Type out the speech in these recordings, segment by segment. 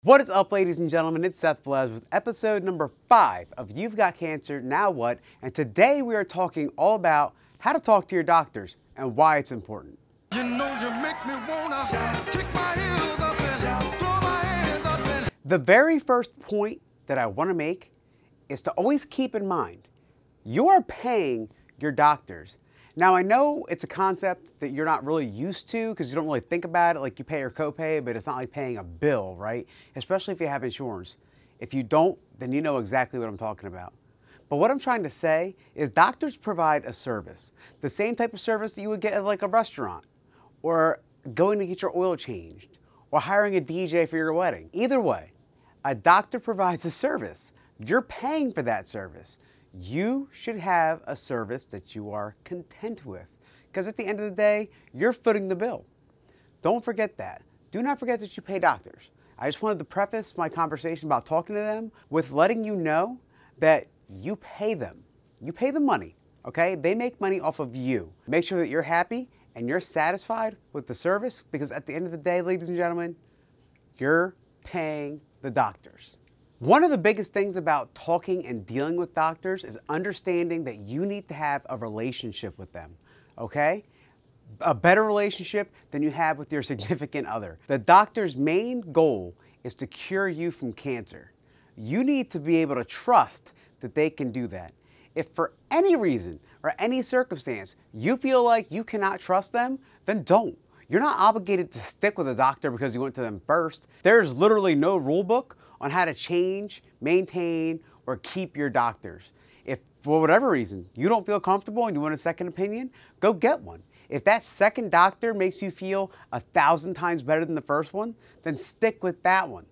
What is up, ladies and gentlemen? It's Seth Velez with episode number 5 of You've Got Cancer, Now What? And today we are talking all about how to talk to your doctors and why it's important. You know you make me wanna kick my heels up and throw my hands up and... The very first point that I want to make is to always keep in mind, you are paying your doctors. Now, I know it's a concept that you're not really used to because you don't really think about it like you pay your copay, but it's not like paying a bill, right? Especially if you have insurance. If you don't, then you know exactly what I'm talking about. But what I'm trying to say is doctors provide a service, the same type of service that you would get at like a restaurant, or going to get your oil changed, or hiring a DJ for your wedding. Either way, a doctor provides a service. You're paying for that service. You should have a service that you are content with, because at the end of the day, you're footing the bill. Don't forget that. Do not forget that you pay doctors. I just wanted to preface my conversation about talking to them with letting you know that you pay them. You pay them money, okay? They make money off of you. Make sure that you're happy and you're satisfied with the service, because at the end of the day, ladies and gentlemen, you're paying the doctors. One of the biggest things about talking and dealing with doctors is understanding that you need to have a relationship with them, okay? A better relationship than you have with your significant other. The doctor's main goal is to cure you from cancer. You need to be able to trust that they can do that. If for any reason or any circumstance you feel like you cannot trust them, then don't. You're not obligated to stick with a doctor because you went to them first. There's literally no rule book on how to change, maintain, or keep your doctors. If for whatever reason you don't feel comfortable and you want a second opinion, go get one. If that second doctor makes you feel 1,000 times better than the first one, then stick with that one.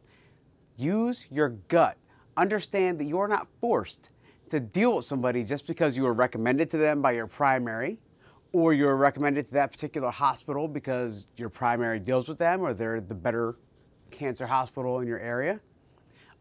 Use your gut. Understand that you are not forced to deal with somebody just because you were recommended to them by your primary, or you were recommended to that particular hospital because your primary deals with them, or they're the better cancer hospital in your area.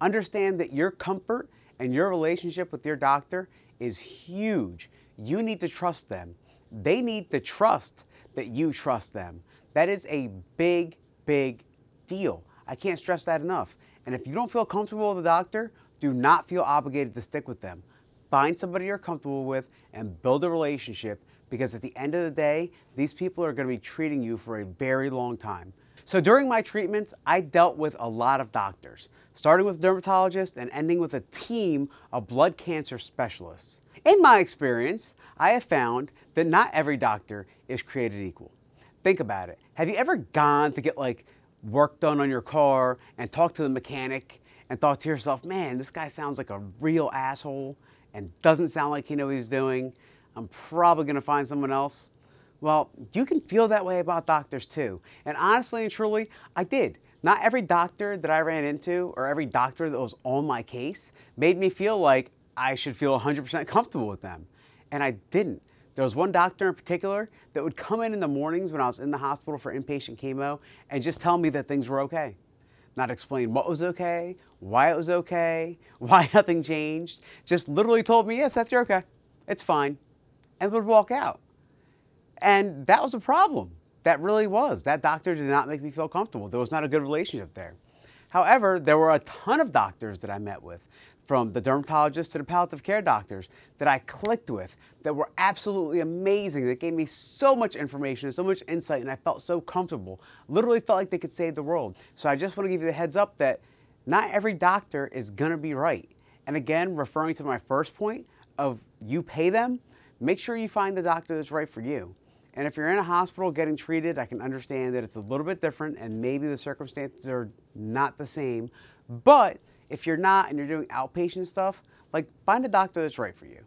Understand that your comfort and your relationship with your doctor is huge. You need to trust them. They need to trust that you trust them. That is a big, big deal. I can't stress that enough. And if you don't feel comfortable with a doctor, do not feel obligated to stick with them. Find somebody you're comfortable with and build a relationship, because at the end of the day, these people are going to be treating you for a very long time. So during my treatment, I dealt with a lot of doctors, starting with dermatologists and ending with a team of blood cancer specialists. In my experience, I have found that not every doctor is created equal. Think about it. Have you ever gone to get like work done on your car and talked to the mechanic and thought to yourself, man, this guy sounds like a real asshole and doesn't sound like he knows what he's doing. I'm probably going to find someone else. Well, you can feel that way about doctors too. And honestly and truly, I did. Not every doctor that I ran into or every doctor that was on my case made me feel like I should feel 100% comfortable with them. And I didn't. There was one doctor in particular that would come in the mornings when I was in the hospital for inpatient chemo and just tell me that things were okay. Not explain what was okay, why it was okay, why nothing changed. Just literally told me, yes, that's okay. It's fine. And would walk out. And that was a problem. That really was. That doctor did not make me feel comfortable. There was not a good relationship there. However, there were a ton of doctors that I met with, from the dermatologists to the palliative care doctors, that I clicked with, that were absolutely amazing, that gave me so much information and so much insight, and I felt so comfortable. Literally felt like they could save the world. So I just want to give you the heads up that not every doctor is going to be right. And again, referring to my first point of you pay them, make sure you find the doctor that's right for you. And if you're in a hospital getting treated, I can understand that it's a little bit different and maybe the circumstances are not the same. But if you're not and you're doing outpatient stuff, like, find a doctor that's right for you.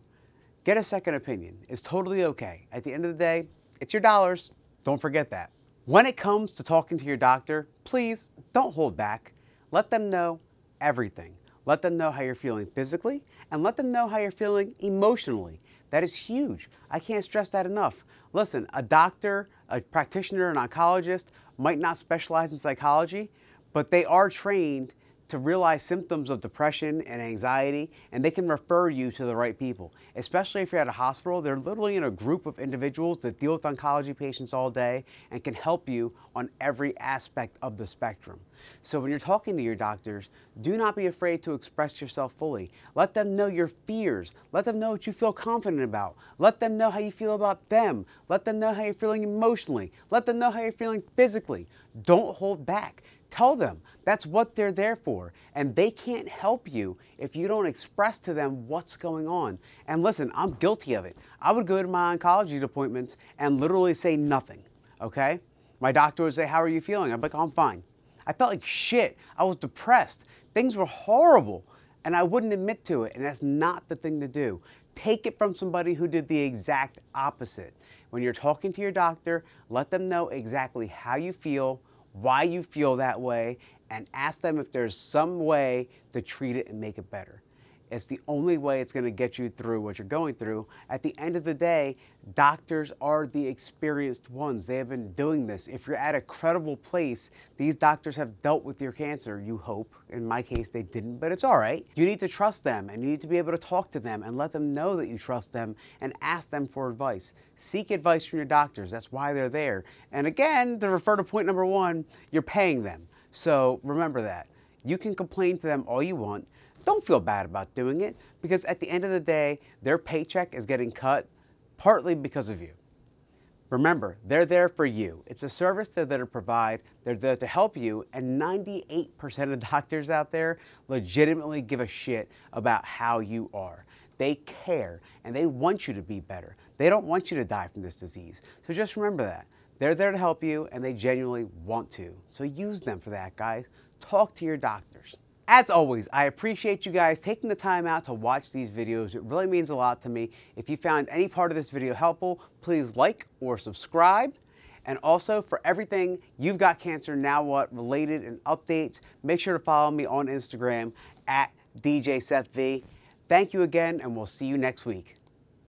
Get a second opinion. It's totally okay. At the end of the day, it's your dollars. Don't forget that. When it comes to talking to your doctor, please don't hold back. Let them know everything. Let them know how you're feeling physically and let them know how you're feeling emotionally. That is huge. I can't stress that enough. Listen, a doctor, a practitioner, an oncologist might not specialize in psychology, but they are trained to realize symptoms of depression and anxiety, and they can refer you to the right people. Especially if you're at a hospital, they're literally in a group of individuals that deal with oncology patients all day and can help you on every aspect of the spectrum. So when you're talking to your doctors, do not be afraid to express yourself fully. Let them know your fears. Let them know what you feel confident about. Let them know how you feel about them. Let them know how you're feeling emotionally. Let them know how you're feeling physically. Don't hold back. Tell them that's what they're there for, and they can't help you if you don't express to them what's going on. And listen, I'm guilty of it. I would go to my oncology appointments and literally say nothing, okay? My doctor would say, how are you feeling? I'm like, I'm fine. I felt like shit. I was depressed. Things were horrible, and I wouldn't admit to it, and that's not the thing to do. Take it from somebody who did the exact opposite. When you're talking to your doctor, let them know exactly how you feel, why you feel that way, and ask them if there's some way to treat it and make it better. It's the only way it's going to get you through what you're going through. At the end of the day, doctors are the experienced ones. They have been doing this. If you're at a credible place, these doctors have dealt with your cancer, you hope. In my case, they didn't, but it's all right. You need to trust them, and you need to be able to talk to them and let them know that you trust them and ask them for advice. Seek advice from your doctors. That's why they're there. And again, to refer to point number one, you're paying them. So remember that. You can complain to them all you want. Don't feel bad about doing it, because at the end of the day, their paycheck is getting cut partly because of you. Remember, they're there for you. It's a service they're there to provide. They're there to help you, and 98% of doctors out there legitimately give a shit about how you are. They care, and they want you to be better. They don't want you to die from this disease. So just remember that. They're there to help you, and they genuinely want to. So use them for that, guys. Talk to your doctors. As always, I appreciate you guys taking the time out to watch these videos. It really means a lot to me. If you found any part of this video helpful, please like or subscribe. And also, for everything You've Got Cancer Now What related and updates, make sure to follow me on Instagram at DJ Seth V. Thank you again, and we'll see you next week.